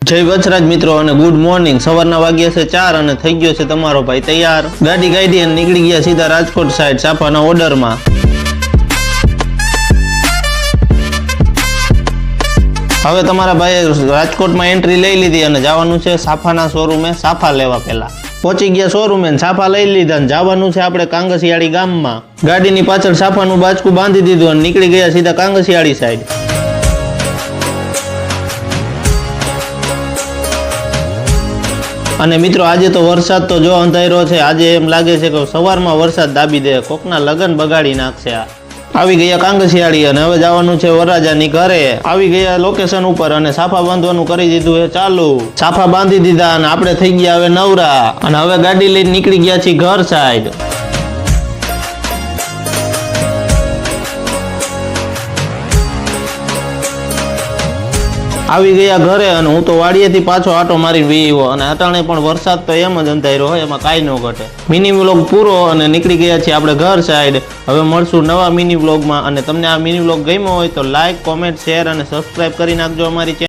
જય વચરાજ મિત્રો અને ગુડ મોર્નિંગ। સવારના વાગ્યા છે 4 અને થઈ ગયો છે તમારો ભાઈ તૈયાર। ગાડી કાઢી અને નીકળી ગયા સીધા રાજકોટ સાઈડ સાફાના ઓર્ડરમાં। હવે તમારા ભાઈએ રાજકોટમાં એન્ટ્રી લઈ લીધી અને જવાનું છે સાફાના શોરૂમે સાફા લેવા। પહેલા પહોંચી ગયા શોરૂમે સાફા લઈ લીધા અને જવાનું છે આપણે કાંગસિયાળી ગામમાં। ગાડીની પાછળ સાફાનું બાચકું બાંધી દીધું અને નીકળી ગયા સીધા કાંગસિયાળી સાઈડ। અને મિત્રો આજે તો વરસાદ તો જો અંધારો છે। આજે એમ લાગે છે કે સવારમાં વરસાદ દાબી દે, કોકના લગન બગાડી નાખશે। આવી ગયા કાંગસિયાળી અને હવે જવાનું છે વરરાજાની ઘરે। આવી ગયા લોકેશન ઉપર અને સાફા બાંધવાનું કરી દીધું છે ચાલુ। સાફા બાંધી દીધા અને આપણે થઈ ગયા હવે નવરા અને હવે ગાડી લઈને નીકળી ગયા છીએ ઘર સાઈડ। આવી ગયા ઘરે અને હું તો વાડીએથી પાછો આટો મારી વીવો અને અટાણે પણ વરસાદ તો એમ જ અંધારો હોય, એમાં કાંઈ ન ઘટે। મિની વ્લોગ પૂરો અને નીકળી ગયા છીએ આપણે ઘર સાઈડ। હવે મળશું નવા મિની વ્લોગમાં અને તમને આ મિની વ્લોગ ગમ્યો હોય તો લાઈક, કોમેન્ટ, શેર અને સબસ્ક્રાઇબ કરી નાખજો અમારી ચેનલ।